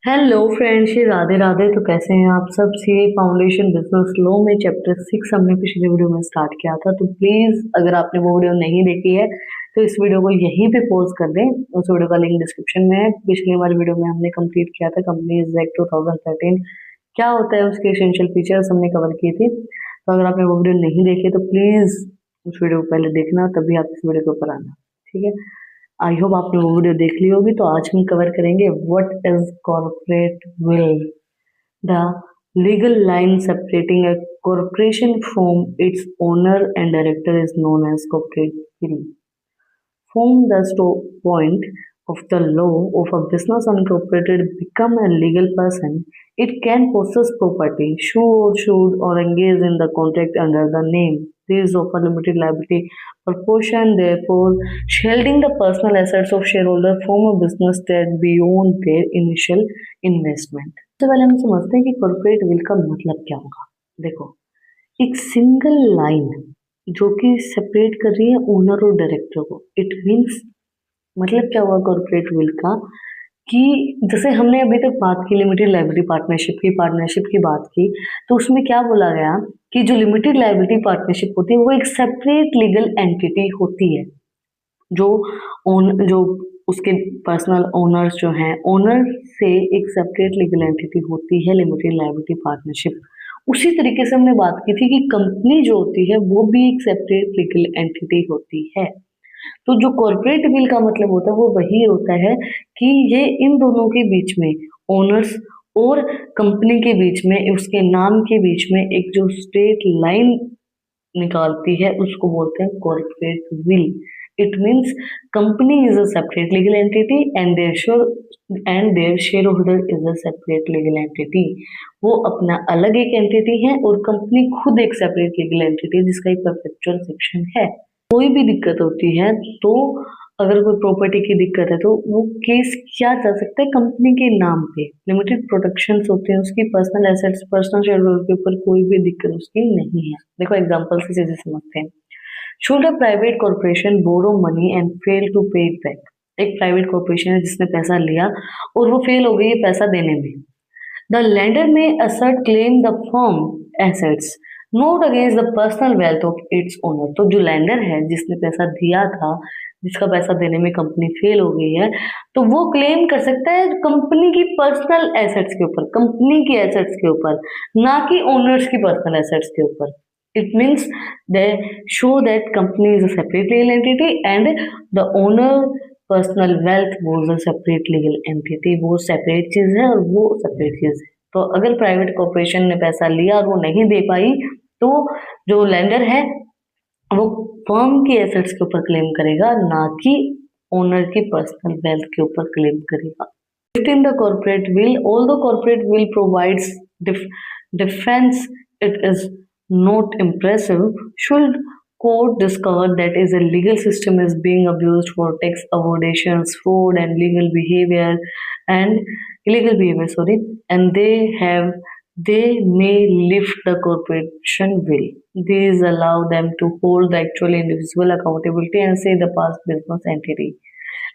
Hello friends, ये राधे राधे। तो कैसे हैं आप सब। सीए फाउंडेशन बिजनेस लॉ में चैप्टर 6 हमने पिछले वीडियो में स्टार्ट किया था। तो प्लीज अगर आपने वो वीडियो नहीं देखी है तो इस वीडियो को यहीं पे पॉज कर दें। उस वीडियो का लिंक डिस्क्रिप्शन में है। पिछले वाली वीडियो में हमने कंप्लीट किया था कंपनीज एक्ट 2013 क्या होता है, उसके एसेंशियल फीचर्स हमने कवर किए थे। तो अगर आपने वो वीडियो नहीं देखी तो प्लीज उस वीडियो को पहले देखना, तभी आप इस वीडियो के ऊपर आना। ठीक है, आई होप आपने वो वीडियो देख ली होगी। तो आज हम कवर करेंगे what is corporate will, the legal line separating a corporation from its owner and director is known as corporate will. From the point of the law of a business unincorporated become a legal person, it can possess property, should or engage in the contract under the name. These offer limited liability proportion, therefore shielding the personal assets of shareholder from a business that beyond their initial investment. सबसे पहले हम समझते हैं कि corporate will का मतलब क्या होगा। देखो, एक सिंगल लाइन जो कि सेपरेट कर रही है ओनर और डायरेक्टर को। इट मीन्स मतलब क्या हुआ कॉर्पोरेट विल का, कि जैसे हमने अभी तक बात की लिमिटेड लायबिलिटी पार्टनरशिप की बात की, तो उसमें क्या बोला गया कि जो लिमिटेड लायबिलिटी पार्टनरशिप होती है वो एक सेपरेट लीगल एंटिटी होती है। जो उसके पर्सनल ओनर्स जो हैं, ओनर से एक सेपरेट लीगल एंटिटी होती है लिमिटेड लायबिलिटी पार्टनरशिप। उसी तरीके से हमने बात की थी कि कंपनी जो होती है वो भी एक सेपरेट लीगल एंटिटी होती है। तो जो कॉर्पोरेट विल का मतलब होता है वो वही होता है कि ये इन दोनों के बीच में, ओनर्स और कंपनी के बीच में, उसके नाम के बीच में एक जो स्ट्रेट लाइन निकालती है उसको बोलते हैं corporate will. It means company is a separate legal entity and their share holder is a separate legal entity. वो अपना अलग एक एंटिटी है और कंपनी खुद एक सेपरेट लीगल एंटिटी जिसका एक परपेचुअल सेक्शन है। कोई भी दिक्कत होती है तो अगर कोई प्रॉपर्टी की दिक्कत है तो वो केस किया जा सकता है कंपनी के नाम पे। लिमिटेड प्रोटेक्शंस होते हैं उसकी, personal assets, personal share holder के ऊपर कोई भी दिक्कत उसकी नहीं है। देखो एग्जांपल से चीजें समझते हैं। Should a private corporation borrow money and fail to pay it back. एक प्राइवेट कॉर्पोरेशन है जिसने पैसा लिया और वो फेल हो गई है पैसा देने में। द लेंडर में assert claim the firm assets not against the personal wealth of its owner। तो जो लेंडर है जिसने पैसा दिया था, जिसका पैसा देने में कंपनी फेल हो गई है, तो वो क्लेम कर सकता है कंपनी की पर्सनल एसेट्स के ऊपर, कंपनी की एसेट्स के ऊपर, ना कि ओनर्स की पर्सनल एसेट्स के ऊपर। It means they show that company is a separate legal entity and the owner personal wealth was a separate legal entity. वो सेपरेट चीज है और वो सेपरेट चीज है। तो अगर प्राइवेट कॉर्पोरेशन ने पैसा लिया और वो नहीं दे पाई तो जो लेंडर है वो फर्म की एसेट्स के ऊपर क्लेम करेगा, ना कि ओनर की पर्सनल वेल्थ के ऊपर क्लेम करेगा। In the corporate will, although corporate will provides defense, it is not impressive. Should court discover that is a legal system is being abused for tax avoidations, fraud, and legal behavior, and illegal behavior, sorry, and they may lift the corporation will. These allow them to hold the actual individual accountability and say the past business entity.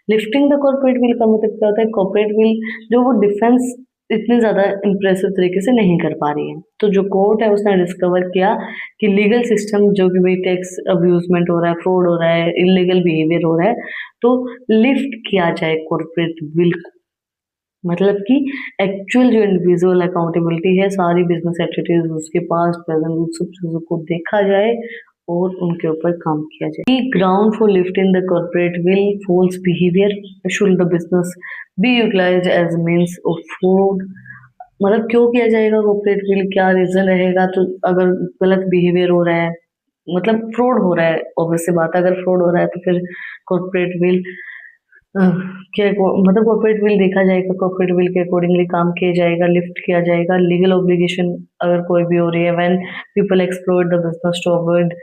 Lifting the corporate will का मतलब क्या होता है? Corporate will जो वो defence इतनी ज्यादा impressive तरीके से नहीं कर पा रही है, तो जो कोर्ट है उसने डिस्कवर किया कि लीगल सिस्टम जो कि भाई टैक्स अब्यूजमेंट हो रहा है, फ्रॉड हो रहा है, इलीगल बिहेवियर हो रहा है, तो लिफ्ट किया जाए कॉर्पोरेट विल को। मतलब कि एक्चुअल जो इंडिविजुअल अकाउंटेबिलिटी है, सारी बिजनेस एक्टिविटीज उसके पास प्रेजेंट उस सब चीजों को देखा जाए और उनके ऊपर काम किया जाए। Ground for lifting the corporate veil false behaviour should the business be utilised as means of fraud. मतलब क्यों किया जाएगा कॉर्पोरेट विल, क्या रीजन रहेगा? तो अगर गलत बिहेवियर हो रहा है, मतलब फ्रॉड हो रहा है, ऑब्वियस सी बात है अगर फ्रॉड हो रहा है तो फिर कॉर्पोरेट विल क्या मतलब कॉर्पोरेट विल देखा जाएगा, कॉर्पोरेट विल के अकॉर्डिंगली काम किया जाएगा, लिफ्ट किया जाएगा। लीगल ऑब्लिगेशन अगर कोई भी हो रही है, when people exploit the business to avoid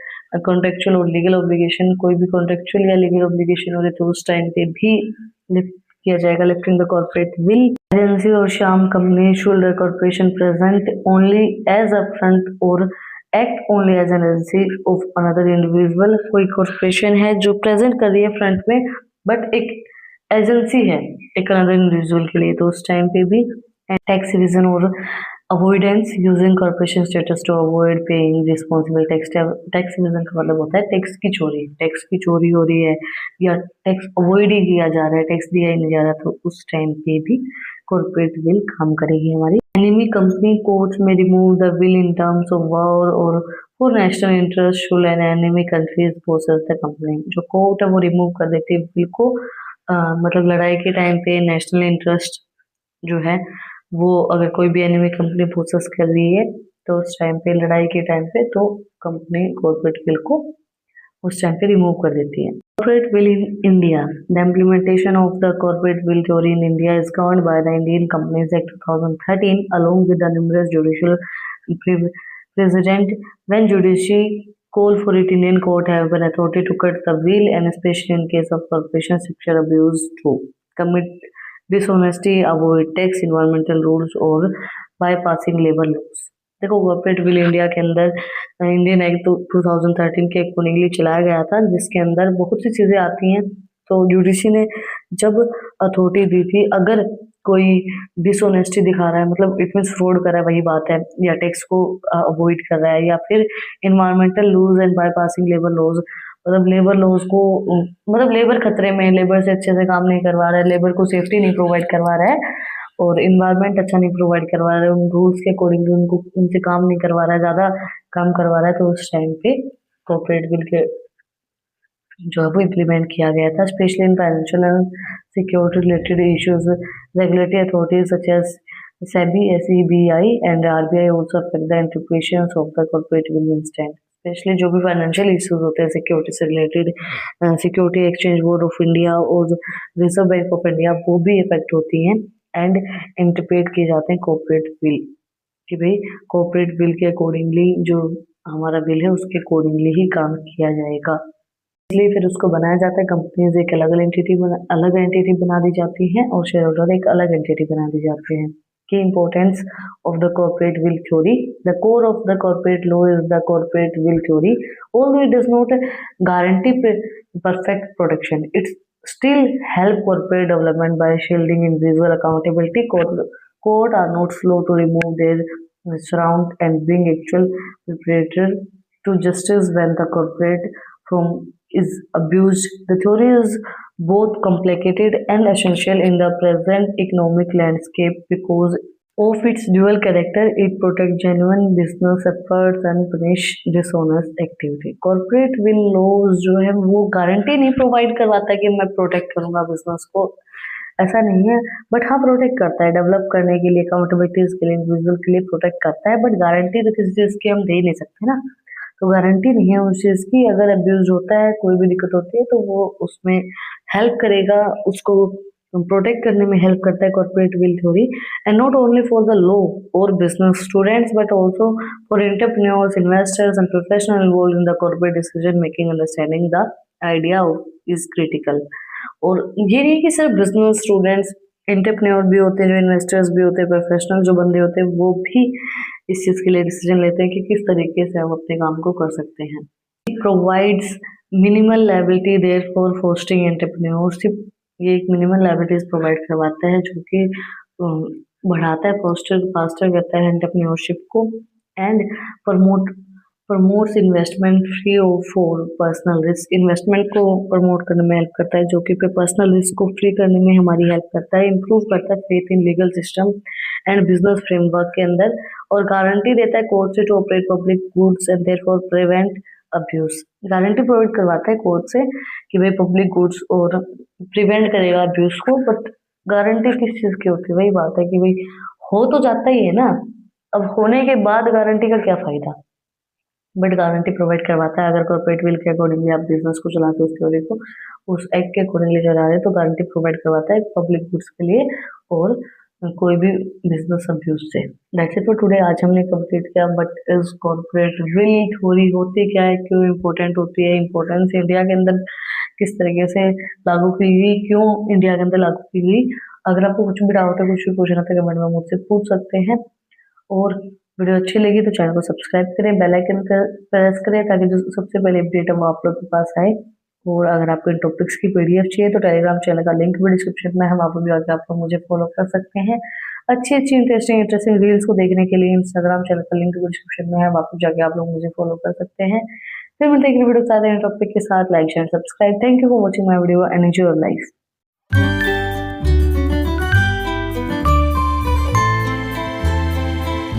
contractual और लीगल ऑब्लिगेशन, कोई भी कॉन्ट्रेक्चुअल या लीगल ऑब्लिगेशन हो रही तो उस टाइम पे भी लिफ्ट किया जाएगा, lifting the corporate veil. Agency और sham company should the corporation present only as a front और act only as an agency of another individual. कोई कॉर्पोरेशन है जो प्रेजेंट कर रही है फ्रंट में बट एक एजेंसी है एक अनदर इंडिविजुअल के लिए, तो उस टाइम पे भी टैक्स इविजन और avoidance using corporation status to avoid paying responsible tax. Tax evasion का मतलब होता है टैक्स की चोरी हो रही है या टैक्स अवॉइड ही किया जा रहा है, टैक्स दिया ही नहीं जा रहा, तो उस टाइम पे भी कॉर्पोरेट विल काम करेगी हमारी। एनिमी कंपनी कोर्ट्स में remove the veil in terms of war और for national interest should an enemy countries possess the company. जो कोर्ट है वो रिमूव कर देती है बिल को, मतलब लड़ाई के टाइम पे नेशनल इंटरेस्ट जो है वो अगर कोई भी एनिमी कंपनी प्रोसेस कर रही है तो उस टाइम पे लड़ाई के टाइम पे तो कंपनी कॉर्पोरेट बिल को उस टाइम पे रिमूव कर देती है। Corporate bill in India, the implementation of the corporate bill theory in India is governed by the Indian companies act 2013 along with the numerous judicial precedent when judiciary call for it. Indian court have an authority to cut the bill and especially in case of corporation structure abuse to commit dishonesty, avoid tax, environmental rules और bypassing labor laws। देखो corporate bill India के अंदर Indian act 2013 के accordingly चलाया गया था, जिसके अंदर बहुत सी चीजें आती हैं। तो जुडिशरी ने जब अथॉरिटी दी थी, अगर कोई डिसऑनेस्टी दिखा रहा है, मतलब इट मीन्स फ्रॉड कर रहा है, वही बात है, या टैक्स को अवॉइड कर रहा है, या फिर environmental laws and bypassing labour laws, मतलब लेबर लॉज को, मतलब लेबर खतरे में, लेबर से अच्छे से काम नहीं करवा रहा है, लेबर को सेफ्टी नहीं प्रोवाइड करवा रहा है और इन्वायरमेंट अच्छा नहीं प्रोवाइड करवा रहा है, उन रूल्स के अकॉर्डिंग उनको उनसे काम नहीं करवा रहा है, ज्यादा काम करवा रहा है, तो उस टाइम पे कॉर्पोरेट बिल के जो है वो इम्प्लीमेंट किया गया था। Specially in financial and security related issues, regulatory authorities such as SEBI, SEBI and RBI also affect the interpretation of the corporate bill instant. Specially जो भी फाइनेंशियल इश्यूज होते हैं सिक्योरिटी से related, security exchange board of India और reserve bank of India, वो भी effect होती हैं एंड इंटरप्रेट किए जाते हैं कॉर्पोरेट बिल, कि भाई कॉर्पोरेट बिल के अकॉर्डिंगली जो हमारा बिल है उसके अकॉर्डिंगली ही काम किया जाएगा, इसलिए फिर उसको बनाया जाता है। कंपनीज एक अलग एंटिटी बना दी जाती है और शेयर होल्डर एक अलग एंटिटी बना दी जाते हैं। की importance of the corporate veil theory, the core of the corporate law is the corporate veil theory, although it does not guarantee perfect protection, it still help corporate development by shielding individual accountability. Court are not slow to remove their surround and bring actual perpetrator to justice when the corporate from is abused. The theory is both complicated and essential in the present economic landscape because of its dual character. It protects genuine business efforts and punish dishonest activity. Corporate will laws जो है वो guarantee नहीं provide करवाता कि मैं protect करूंगा business को, ऐसा नहीं है, बट हाँ प्रोटेक्ट करता है डेवलप करने के लिए, अकाउंटेबिलिटीज के लिए, इंडिविजुअल के लिए प्रोटेक्ट करता है, बट गारंटी तो किसी चीज की हम दे ही नहीं सकते ना, तो गारंटी नहीं है उस चीज की। अगर अब्यूज होता है, कोई भी दिक्कत होती है, तो वो उसमें हेल्प करेगा, उसको प्रोटेक्ट करने में हेल्प करता है corporate veil theory, and not only for the law और business students but also for entrepreneurs, investors and professional involve in the corporate decision making. Understanding the idea is critical. और ये नहीं कि सिर्फ बिजनेस स्टूडेंट्स, एंटरप्रेन्योर भी होते हैं, जो इन्वेस्टर्स भी होते हैं, प्रोफेशनल जो बंदे होते हैं, वो भी इस चीज के लिए डिसीजन लेते हैं कि किस तरीके से हम अपने काम को कर सकते हैं। Provides minimal liability therefore fostering entrepreneurship, ये एक मिनिमल लायबिलिटीज प्रोवाइड करवाता है जो कि बढ़ाता है, फास्टर करता है एंटरप्रेन्योरशिप को, and promotes investment free for personal risk, investment को प्रमोट करने में हेल्प करता है, जो कि पर्सनल रिस्क को फ्री करने में हमारी हेल्प करता है, इंप्रूव करता है faith in legal system and business framework के अंदर, और गारंटी देता है कोर्ट से to operate public goods and therefore prevent abuse. Guarantee provide करवाता है कोर्ट से कि भाई पब्लिक गुड्स और प्रिवेंट करेगा अब्यूज को, बट गारंटी किस चीज की होती है, वही बात है कि भाई हो तो जाता ही है ना, अब होने के बाद गारंटी का क्या फायदा, बट गारंटी प्रोवाइड करवाता है। अगर कॉर्पोरेट विल के अकॉर्डिंगली आप बिजनेस को चलाते हो, उस थ्योरी को उस एक्ट के अकॉर्डिंगली चला रहे हैं, तो गारंटी प्रोवाइड करवाता है पब्लिक गुड्स के लिए और कोई भी बिजनेस अब्यूज से। That's it for today. आज हमने कंप्लीट किया but is corporate veil theory होती क्या है, क्यों इंपॉर्टेंट होती है, इंपॉर्टेंस इंडिया के अंदर किस तरीके से लागू की गई, क्यों इंडिया के अंदर लागू की गई। अगर आपको कुछ भी डाउट है, कुछ भी पूछना था, कमेंट में मुझसे पूछ सकते हैं, और वीडियो अच्छी लगी तो चैनल को सब्सक्राइब करें, बेल आइकन प्रेस करें ताकि जो सबसे पहले अपडेट है वो आप लोग के पास आए। और अगर आपको इन टॉपिक्स की PDF चाहिए तो टेलीग्राम चैनल का लिंक भी डिस्क्रिप्शन में है, वहाँ पर भी आकर आप लोग मुझे फॉलो कर सकते हैं। अच्छी इंटरेस्टिंग रील्स को देखने के लिए इंस्टाग्राम चैनल का लिंक डिस्क्रिप्शन में है, वहाँ पे जाके आप लोग मुझे फॉलो कर सकते हैं। फिर मिलते हैं एक वीडियो के साथ, टॉपिक के साथ। Like share subscribe. Thank you for watching my video and enjoy your life.